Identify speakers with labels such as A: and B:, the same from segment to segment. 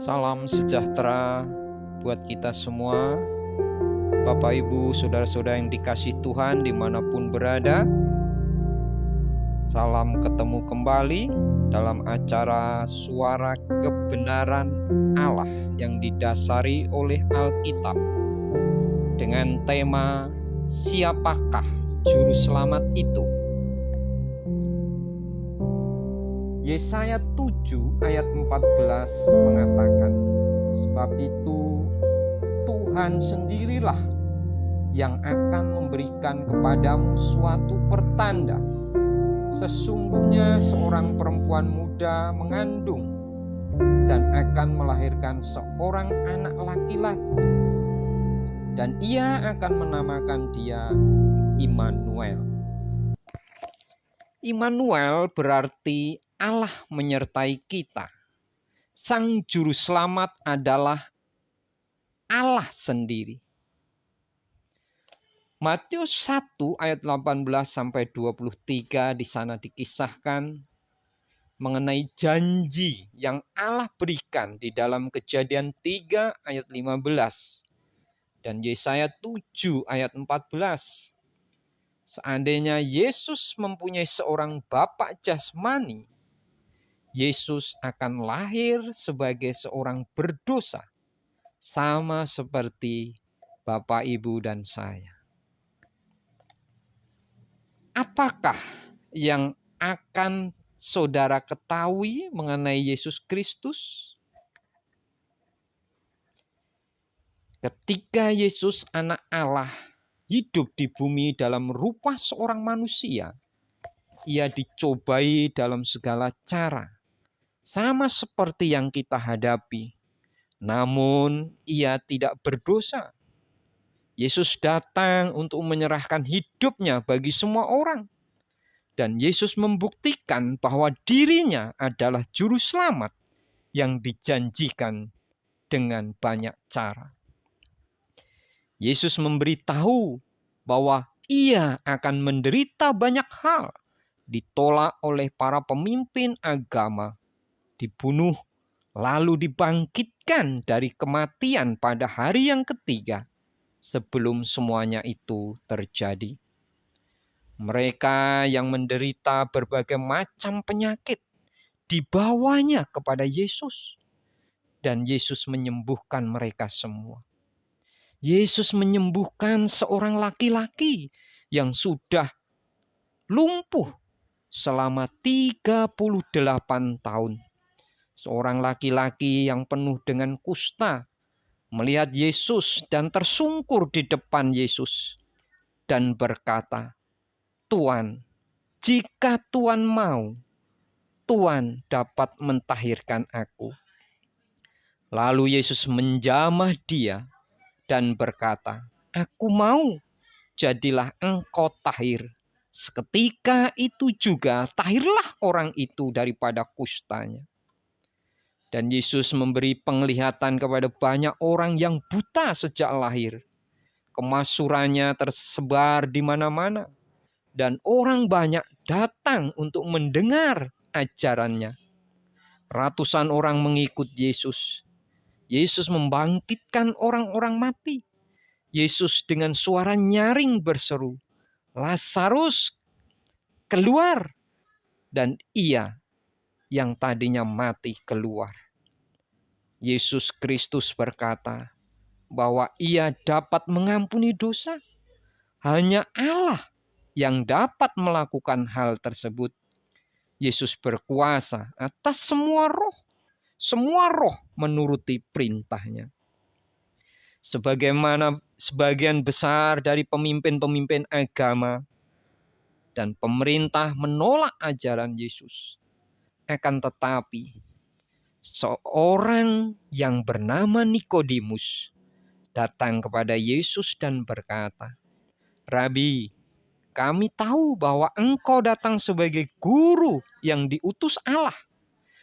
A: Salam sejahtera buat kita semua, Bapak Ibu, saudara-saudara yang dikasihi Tuhan dimanapun berada. Salam ketemu kembali dalam acara Suara Kebenaran Allah yang didasari oleh Alkitab dengan tema Siapakah Juru Selamat itu? Yesaya 7 ayat 14 mengatakan, sebab itu Tuhan sendirilah yang akan memberikan kepadamu suatu pertanda. Sesungguhnya seorang perempuan muda mengandung dan akan melahirkan seorang anak laki-laki, dan ia akan menamakan dia Immanuel. Immanuel berarti Allah menyertai kita. Sang Juru Selamat adalah Allah sendiri. Matius 1 ayat 18 sampai 23 di sana dikisahkan mengenai janji yang Allah berikan di dalam Kejadian 3 ayat 15 dan Yesaya 7 ayat 14. Seandainya Yesus mempunyai seorang bapak jasmani, Yesus akan lahir sebagai seorang berdosa, sama seperti Bapak, Ibu, dan saya. Apakah yang akan saudara ketahui mengenai Yesus Kristus? Ketika Yesus anak Allah hidup di bumi dalam rupa seorang manusia, ia dicobai dalam segala cara, sama seperti yang kita hadapi. Namun ia tidak berdosa. Yesus datang untuk menyerahkan hidupnya bagi semua orang. Dan Yesus membuktikan bahwa dirinya adalah juru selamat yang dijanjikan dengan banyak cara. Yesus memberitahu bahwa ia akan menderita banyak hal, ditolak oleh para pemimpin agama, dibunuh, lalu dibangkitkan dari kematian pada hari yang ketiga sebelum semuanya itu terjadi. Mereka yang menderita berbagai macam penyakit dibawanya kepada Yesus, dan Yesus menyembuhkan mereka semua. Yesus menyembuhkan seorang laki-laki yang sudah lumpuh selama 38 tahun. Seorang laki-laki yang penuh dengan kusta melihat Yesus dan tersungkur di depan Yesus dan berkata, "Tuan, jika Tuan mau, Tuan dapat mentahirkan aku." Lalu Yesus menjamah dia dan berkata, "Aku mau, jadilah engkau tahir." Seketika itu juga tahirlah orang itu daripada kustanya. Dan Yesus memberi penglihatan kepada banyak orang yang buta sejak lahir. Kemasurannya tersebar di mana-mana. Dan orang banyak datang untuk mendengar ajarannya. Ratusan orang mengikut Yesus. Yesus membangkitkan orang-orang mati. Yesus dengan suara nyaring berseru, "Lazarus, keluar!" Dan ia yang tadinya mati keluar. Yesus Kristus berkata bahwa ia dapat mengampuni dosa. Hanya Allah yang dapat melakukan hal tersebut. Yesus berkuasa atas semua roh. Semua roh menuruti perintahnya. Sebagaimana sebagian besar dari pemimpin-pemimpin agama dan pemerintah menolak ajaran Yesus, akan tetapi seorang yang bernama Nikodemus datang kepada Yesus dan berkata, "Rabi, kami tahu bahwa engkau datang sebagai guru yang diutus Allah.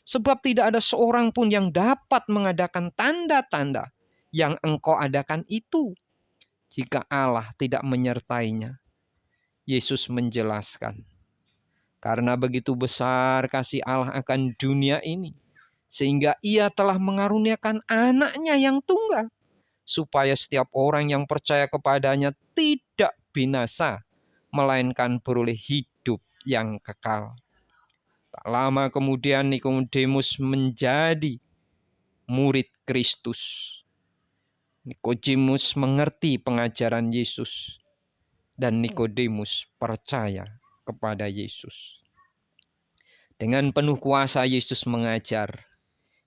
A: Sebab tidak ada seorang pun yang dapat mengadakan tanda-tanda yang engkau adakan itu, jika Allah tidak menyertainya." Yesus menjelaskan, "Karena begitu besar kasih Allah akan dunia ini, sehingga ia telah mengaruniakan anaknya yang tunggal, supaya setiap orang yang percaya kepadanya tidak binasa, melainkan beroleh hidup yang kekal. Tak lama kemudian Nikodemus menjadi murid Kristus. Nikodemus mengerti pengajaran Yesus, dan Nikodemus percaya kepada Yesus. Dengan penuh kuasa Yesus mengajar.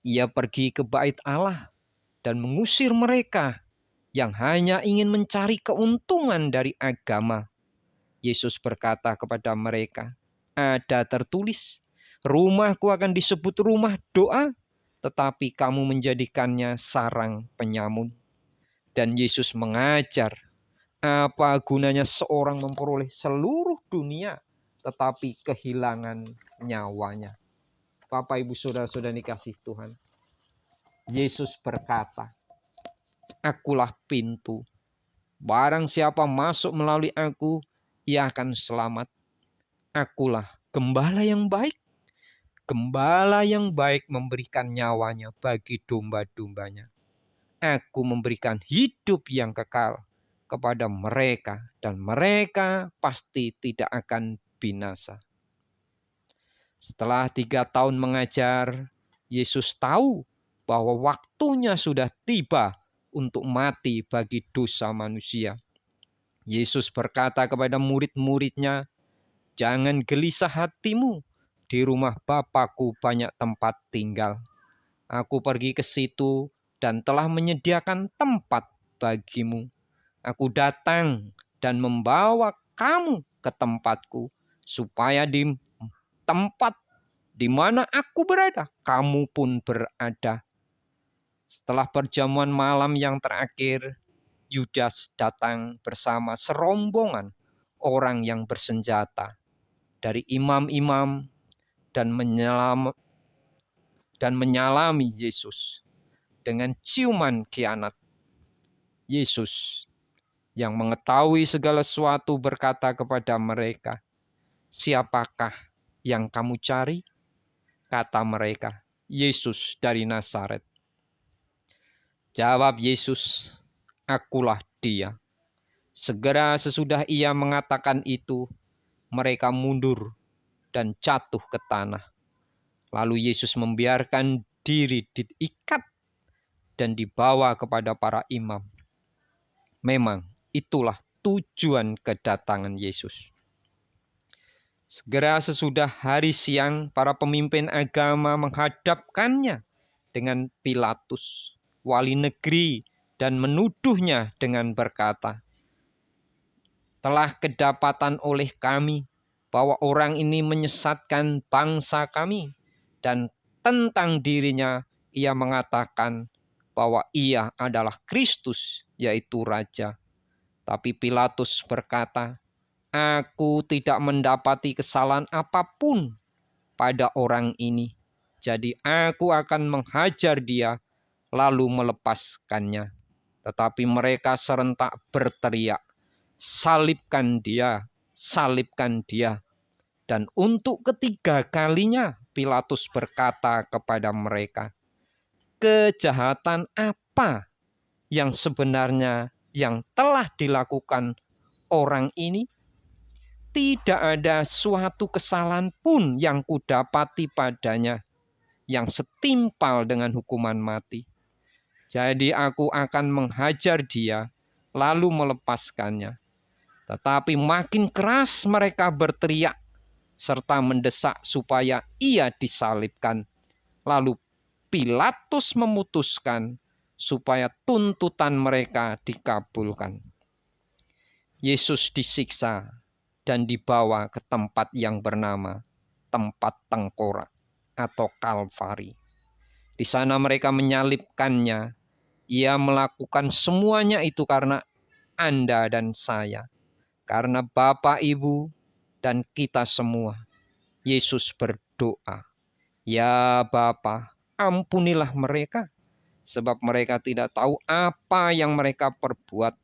A: Ia pergi ke bait Allah dan mengusir mereka yang hanya ingin mencari keuntungan dari agama. Yesus berkata kepada mereka, "Ada tertulis, rumahku akan disebut rumah doa, tetapi kamu menjadikannya sarang penyamun." Dan Yesus mengajar, apa gunanya seorang memperoleh seluruh dunia, tetapi kehilangan nyawanya. Bapak, Ibu, Saudara-saudara dikasih Tuhan. Yesus berkata, "Akulah pintu. Barang siapa masuk melalui aku, ia akan selamat. Akulah gembala yang baik. Gembala yang baik memberikan nyawanya bagi domba-dombanya. Aku memberikan hidup yang kekal kepada mereka, dan mereka pasti tidak akan binasa." Setelah 3 tahun mengajar, Yesus tahu bahwa waktunya sudah tiba untuk mati bagi dosa manusia. Yesus berkata kepada murid-muridnya, "Jangan gelisah hatimu, di rumah Bapa-Ku banyak tempat tinggal. Aku pergi ke situ dan telah menyediakan tempat bagimu. Aku datang dan membawa kamu ke tempatku, supaya di tempat di mana aku berada, kamu pun berada." Setelah perjamuan malam yang terakhir, Yudas datang bersama serombongan orang yang bersenjata dari imam-imam dan menyalami Yesus dengan ciuman khianat. Yesus yang mengetahui segala sesuatu berkata kepada mereka, "Siapakah yang kamu cari?" Kata mereka, "Yesus dari Nazaret." Jawab Yesus, "Akulah dia." Segera sesudah ia mengatakan itu, mereka mundur dan jatuh ke tanah. Lalu Yesus membiarkan diri diikat dan dibawa kepada para imam. Memang itulah tujuan kedatangan Yesus. Segera sesudah hari siang, para pemimpin agama menghadapkannya dengan Pilatus, wali negeri, dan menuduhnya dengan berkata, "Telah kedapatan oleh kami bahwa orang ini menyesatkan bangsa kami, dan tentang dirinya ia mengatakan bahwa ia adalah Kristus, yaitu Raja." Tapi Pilatus berkata, "Aku tidak mendapati kesalahan apapun pada orang ini. Jadi aku akan menghajar dia lalu melepaskannya." Tetapi mereka serentak berteriak, "Salibkan dia, salibkan dia." Dan untuk ketiga kalinya Pilatus berkata kepada mereka, "Kejahatan apa yang sebenarnya yang telah dilakukan orang ini? Tidak ada suatu kesalahan pun yang kudapati padanya yang setimpal dengan hukuman mati. Jadi aku akan menghajar dia lalu melepaskannya." Tetapi makin keras mereka berteriak serta mendesak supaya ia disalibkan. Lalu Pilatus memutuskan supaya tuntutan mereka dikabulkan. Yesus disiksa dan dibawa ke tempat yang bernama tempat tengkorak atau Kalvari. Di sana mereka menyalibkannya. Ia melakukan semuanya itu karena Anda dan saya, karena Bapak, Ibu, dan kita semua. Yesus berdoa, "Ya Bapa, ampunilah mereka, sebab mereka tidak tahu apa yang mereka perbuat."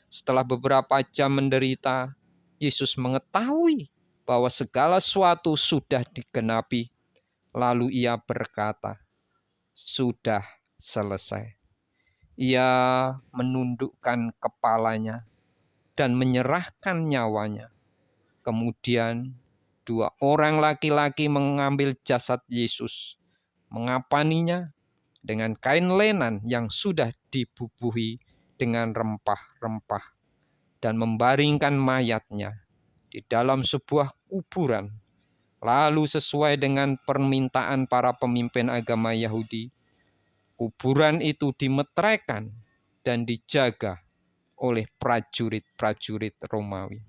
A: Setelah beberapa jam menderita, Yesus mengetahui bahwa segala sesuatu sudah digenapi. Lalu ia berkata, sudah selesai. Ia menundukkan kepalanya dan menyerahkan nyawanya. Kemudian 2 orang laki-laki mengambil jasad Yesus, mengapaninya dengan kain lenan yang sudah dibubuhi dengan rempah-rempah, dan membaringkan mayatnya di dalam sebuah kuburan. Lalu sesuai dengan permintaan para pemimpin agama Yahudi, kuburan itu dimeteraikan dan dijaga oleh prajurit-prajurit Romawi.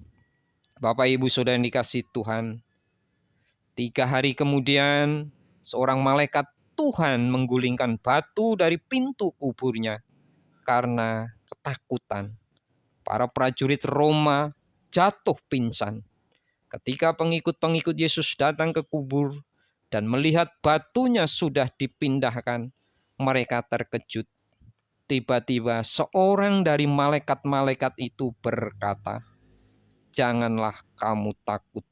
A: Bapak Ibu Saudara yang dikasihi Tuhan, 3 hari kemudian seorang malaikat Tuhan menggulingkan batu dari pintu kuburnya karena ketakutan. Para prajurit Roma jatuh pingsan. Ketika pengikut-pengikut Yesus datang ke kubur dan melihat batunya sudah dipindahkan, mereka terkejut. Tiba-tiba seorang dari malaikat-malaikat itu berkata, "Janganlah kamu takut,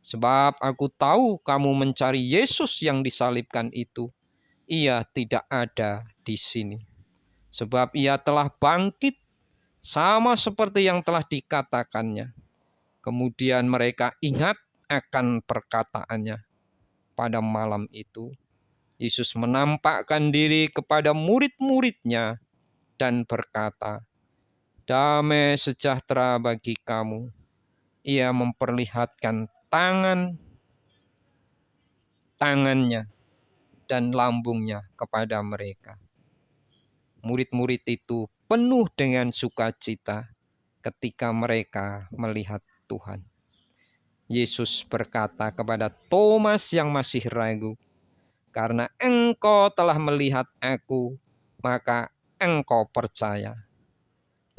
A: sebab aku tahu kamu mencari Yesus yang disalibkan itu. Ia tidak ada di sini, sebab ia telah bangkit sama seperti yang telah dikatakannya." Kemudian mereka ingat akan perkataannya. Pada malam itu, Yesus menampakkan diri kepada murid-muridnya dan berkata, "Damai sejahtera bagi kamu." Ia memperlihatkan tangannya dan lambungnya kepada mereka. Murid-murid itu penuh dengan sukacita ketika mereka melihat Tuhan. Yesus berkata kepada Thomas yang masih ragu, "Karena engkau telah melihat aku, maka engkau percaya.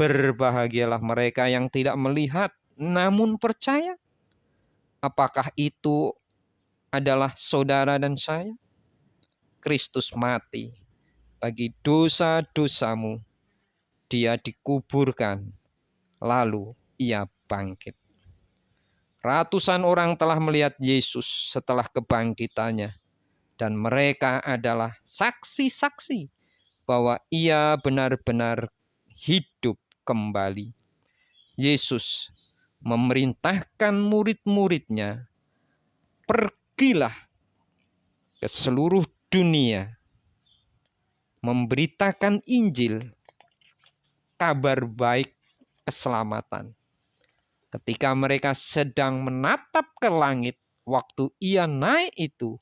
A: Berbahagialah mereka yang tidak melihat namun percaya." Apakah itu adalah saudara dan saya? Kristus mati bagi dosa-dosamu. Dia dikuburkan, lalu ia bangkit. Ratusan orang telah melihat Yesus setelah kebangkitannya, dan mereka adalah saksi-saksi bahwa ia benar-benar hidup kembali. Yesus memerintahkan murid-muridnya, "Pergilah ke seluruh dunia, memberitakan Injil, kabar baik keselamatan." Ketika mereka sedang menatap ke langit waktu ia naik itu,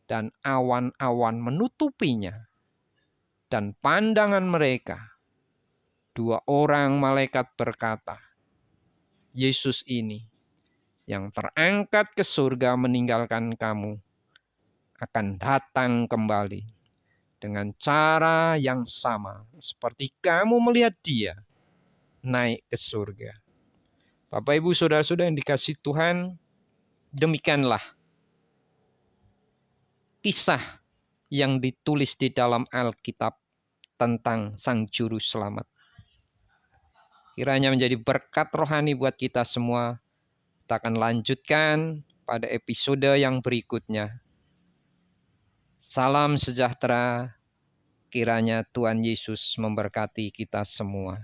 A: dan awan-awan menutupinya, dan pandangan mereka, 2 orang malaikat berkata, "Yesus ini yang terangkat ke surga meninggalkan kamu, akan datang kembali dengan cara yang sama seperti kamu melihat dia naik ke surga." Bapak Ibu Saudara-saudara yang dikasihi Tuhan, demikianlah kisah yang ditulis di dalam Alkitab tentang Sang Juru Selamat. Kiranya menjadi berkat rohani buat kita semua. Kita akan lanjutkan pada episode yang berikutnya. Salam sejahtera. Kiranya Tuhan Yesus memberkati kita semua.